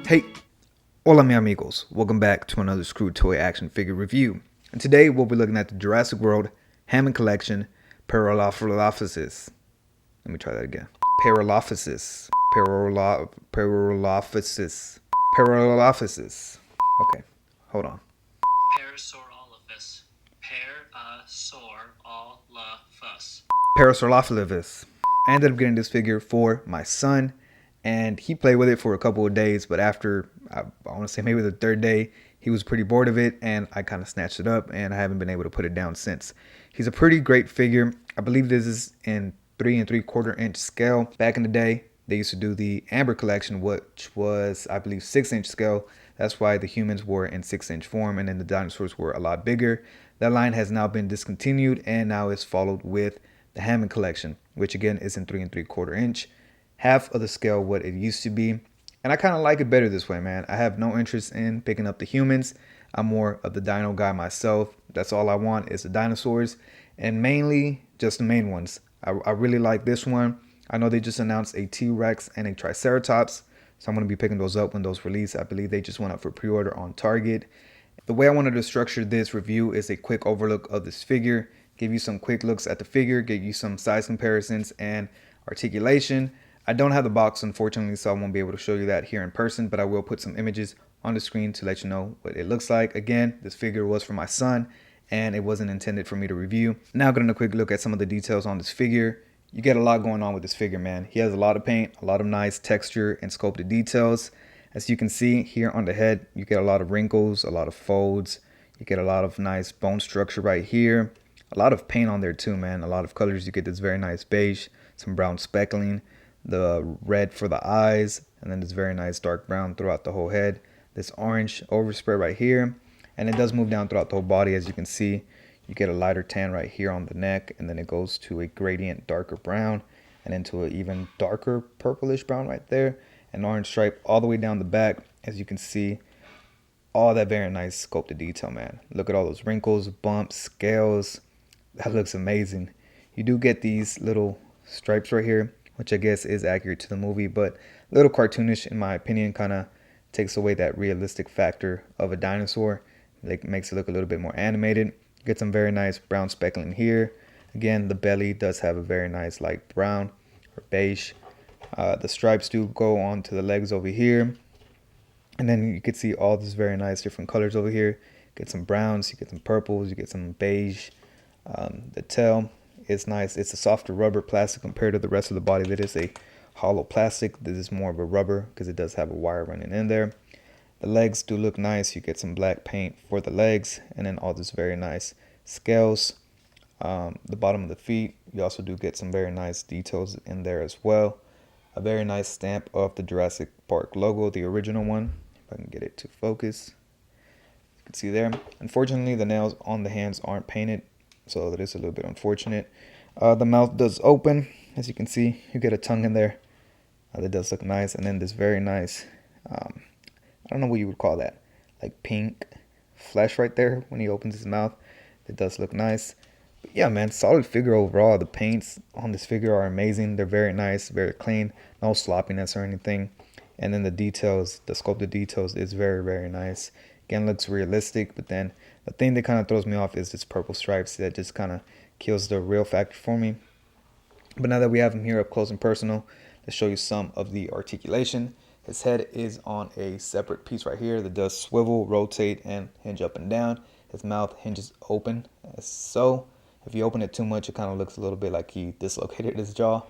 Hey, hola mi amigos. Welcome back to another Screw Toy action figure review. And today we'll be looking at the Jurassic World Hammond Collection Parasaurolophus. Let me try that again. Parasaurolophus. Parasaurolophus. Okay, hold on. Parasaurolophus. Parasaurolophus. Parasaurolophus. I ended up getting this figure for my son, and he played with it for a couple of days, but after, I want to say maybe the third day, he was pretty bored of it, and I kind of snatched it up, and I haven't been able to put it down since. He's a pretty great figure. I believe this is in 3 3/4 inch scale. Back in the day, they used to do the Amber collection, which was, I believe, 6-inch scale. That's why the humans were in 6-inch form, and then the dinosaurs were a lot bigger. That line has now been discontinued, and now is followed with the Hammond collection, which again is in 3 3/4 inch, half of the scale what it used to be. And I kind of like it better this way, man. I have no interest in picking up the humans. I'm more of the dino guy myself. That's all I want is the dinosaurs, and mainly just the main ones. I really like this one. I know they just announced a T-Rex and a Triceratops, so I'm going to be picking those up when those release. I believe they just went up for pre-order on Target. The way I wanted to structure this review is a quick overlook of this figure, give you some quick looks at the figure, give you some size comparisons and articulation. I don't have the box, unfortunately, so I won't be able to show you that here in person, but I will put some images on the screen to let you know what it looks like. Again, this figure was for my son, and it wasn't intended for me to review. Now getting a quick look at some of the details on this figure. You get a lot going on with this figure, man. He has a lot of paint, a lot of nice texture and sculpted details. As you can see here on the head, you get a lot of wrinkles, a lot of folds. You get a lot of nice bone structure right here. A lot of paint on there too, man. A lot of colors. You get this very nice beige, some brown speckling, the red for the eyes, and then this very nice dark brown throughout the whole head. This orange overspread right here, and it does move down throughout the whole body. As you can see, you get a lighter tan right here on the neck, and then it goes to a gradient darker brown, and into an even darker purplish brown right there, an orange stripe all the way down the back. As you can see, all that very nice sculpted detail, man. Look at all those wrinkles, bumps, scales. That looks amazing. You do get these little stripes right here, which I guess is accurate to the movie, but a little cartoonish in my opinion. Kind of takes away that realistic factor of a dinosaur. It makes it look a little bit more animated. You get some very nice brown speckling here. Again, the belly does have a very nice light brown or beige. The stripes do go on to the legs over here. And then you can see all these very nice different colors over here. You get some browns, you get some purples, you get some beige. The tail is nice. It's a softer rubber plastic compared to the rest of the body that is a hollow plastic. This is more of a rubber because it does have a wire running in there. The legs do look nice. You get some black paint for the legs, and then all this very nice scales. The bottom of the feet, you also do get some very nice details in there as well. A very nice stamp of the Jurassic Park logo, the original one. If I can get it to focus. You can see there. Unfortunately, the nails on the hands aren't painted, so that is a little bit unfortunate. The mouth does open. As you can see, you get a tongue in there. That does look nice. And then this very nice, I don't know what you would call that, like pink flesh right there when he opens his mouth. It does look nice. But yeah, man, solid figure overall. The paints on this figure are amazing. They're very nice, very clean. No sloppiness or anything. And then the details, the sculpted details is very, very nice. Again, looks realistic, but then the thing that kind of throws me off is this purple stripes that just kind of kills the real factor for me. But now that we have him here up close and personal, let's show you some of the articulation. His head is on a separate piece right here that does swivel, rotate, and hinge up and down. His mouth hinges open as so. If you open it too much, it kind of looks a little bit like he dislocated his jaw.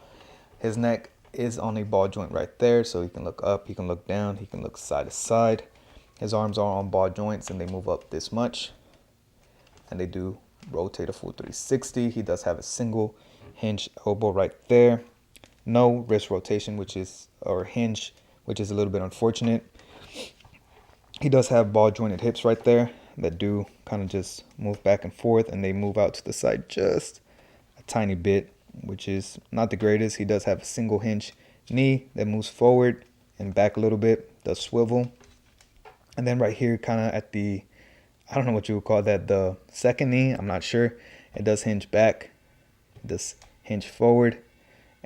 His neck is on a ball joint right there, so he can look up, he can look down, he can look side to side. His arms are on ball joints and they move up this much, and they do rotate a full 360. He does have a single hinge elbow right there. No wrist rotation, or hinge, which is a little bit unfortunate. He does have ball jointed hips right there that do kind of just move back and forth, and they move out to the side just a tiny bit, which is not the greatest. He does have a single hinge knee that moves forward and back a little bit, does swivel. And then right here, kind of at the, I don't know what you would call that, the second knee, I'm not sure. It does hinge back, it does hinge forward,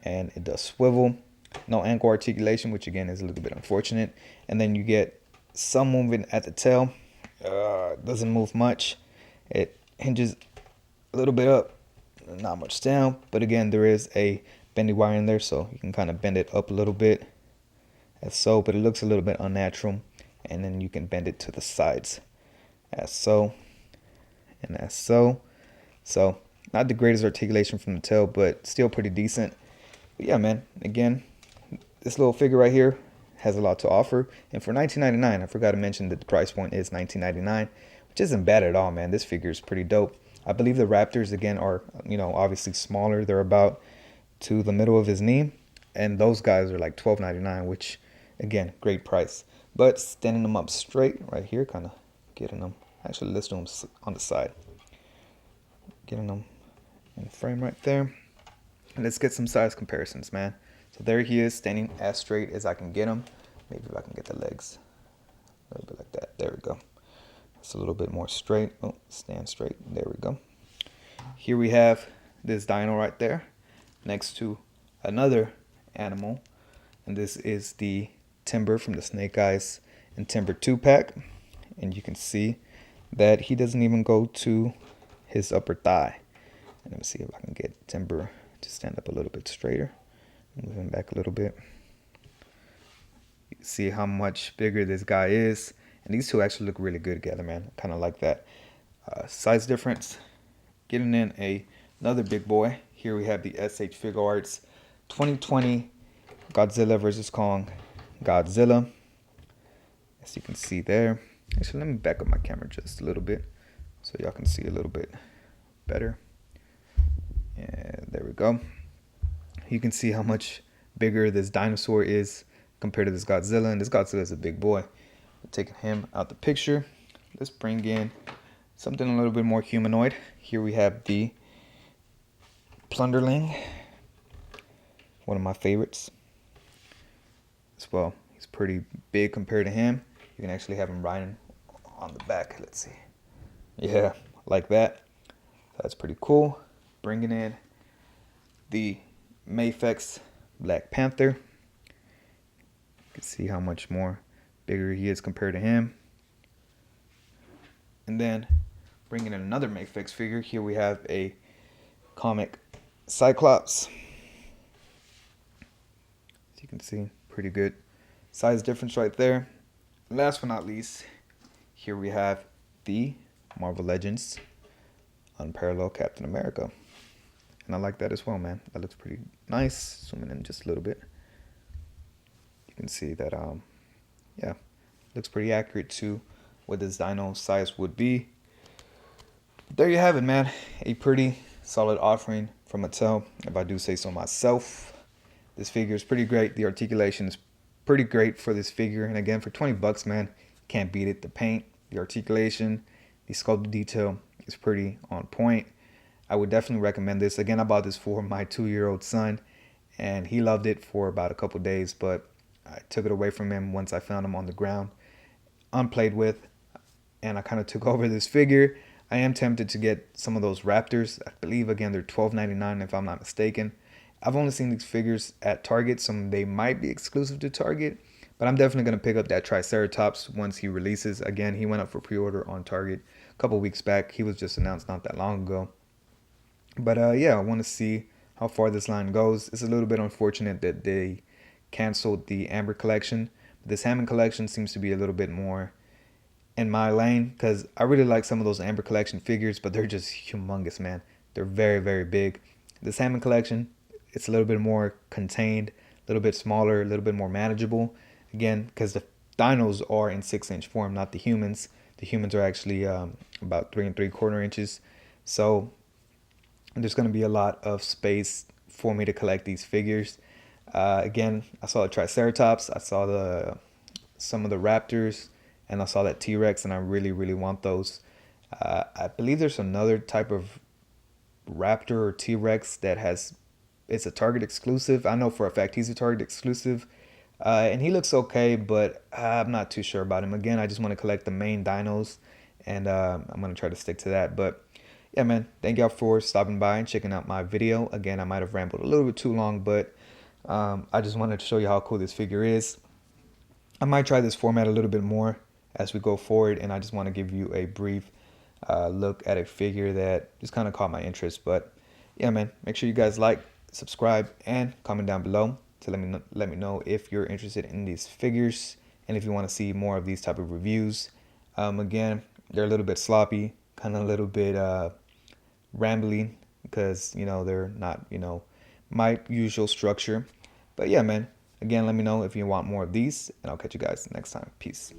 and it does swivel. No ankle articulation, which again is a little bit unfortunate. And then you get some movement at the tail. Doesn't move much. It hinges a little bit up, not much down. But again, there is a bendy wire in there, so you can kind of bend it up a little bit, as so. But it looks a little bit unnatural. And then you can bend it to the sides, as so, and as so. So not the greatest articulation from the tail, but still pretty decent. But yeah, man, again, this little figure right here has a lot to offer. And for $19.99, I forgot to mention that the price point is $19.99, which isn't bad at all, man. This figure is pretty dope. I believe the Raptors, again, are, obviously smaller. They're about to the middle of his knee. And those guys are like $12.99, which, again, great price. But standing them up straight right here, kind of getting them. Actually, let's do them on the side. Getting them in the frame right there. And let's get some size comparisons, man. So there he is, standing as straight as I can get him. Maybe if I can get the legs a little bit like that. There we go. It's a little bit more straight. Oh, stand straight. There we go. Here we have this dino right there next to another animal. And this is the Timber from the Snake Eyes and Timber 2-pack. And you can see that he doesn't even go to his upper thigh. And let me see if I can get Timber to stand up a little bit straighter. Move him back a little bit. You can see how much bigger this guy is. And these two actually look really good together, man. I kind of like that. Size difference. Getting in another big boy. Here we have the SH Figure Arts 2020 Godzilla vs. Kong Godzilla. As you can see there. Actually, let me back up my camera just a little bit so y'all can see a little bit better. And there we go. You can see how much bigger this dinosaur is compared to this Godzilla. And this Godzilla is a big boy. Taking him out the picture, let's bring in something a little bit more humanoid. Here we have the Plunderling, one of my favorites as well. He's pretty big compared to him. You can actually have him riding on the back. Let's see. Yeah, like that. That's pretty cool. Bringing in the Mafex Black Panther. You can see how much more bigger he is compared to him. And then bringing in another Mafex figure. Here we have a comic Cyclops. As you can see, pretty good size difference right there. Last but not least, here we have the Marvel Legends Unparalleled Captain America. And I like that as well, man. That looks pretty nice. Zooming in just a little bit. You can see that, yeah, looks pretty accurate to what this dino size would be. There you have it, man. A pretty solid offering from Mattel, if I do say so myself. This figure is pretty great. The articulation is pretty great for this figure. And again, for 20 bucks, man, can't beat it. The paint, the articulation, the sculpted detail is pretty on point. I would definitely recommend this. Again, I bought this for my 2-year-old son, and he loved it for about a couple days, but I took it away from him once I found him on the ground, unplayed with, and I kind of took over this figure. I am tempted to get some of those Raptors. I believe, again, they're $12.99 if I'm not mistaken. I've only seen these figures at Target, so they might be exclusive to Target, but I'm definitely going to pick up that Triceratops once he releases. Again, he went up for pre-order on Target a couple weeks back. He was just announced not that long ago. But yeah, I want to see how far this line goes. It's a little bit unfortunate that they canceled the Amber collection. This Hammond collection seems to be a little bit more in my lane, because I really like some of those Amber collection figures, but they're just humongous, man. They're very, very big. This Hammond collection, it's a little bit more contained, a little bit smaller, a little bit more manageable. Again, because the dinos are in 6-inch form, not the humans. The humans are actually about 3 3/4 inches. So there's going to be a lot of space for me to collect these figures. Again, I saw the Triceratops, I saw some of the Raptors, and I saw that T-Rex, and I really, really want those. I believe there's another type of Raptor or T-Rex that it's a Target exclusive. I know for a fact he's a Target exclusive. And he looks okay, but I'm not too sure about him. Again, I just want to collect the main dinos, and I'm going to try to stick to that. But yeah, man, thank y'all for stopping by and checking out my video. Again, I might have rambled a little bit too long, but I just wanted to show you how cool this figure is. I might try this format a little bit more as we go forward, and I just want to give you a brief look at a figure that just kind of caught my interest. But yeah, man, make sure you guys like, subscribe, and comment down below to let me know if you're interested in these figures and if you want to see more of these type of reviews. Again, they're a little bit sloppy, kind of a little bit rambling, because they're not my usual structure. But yeah, man, again, let me know if you want more of these, and I'll catch you guys next time. Peace.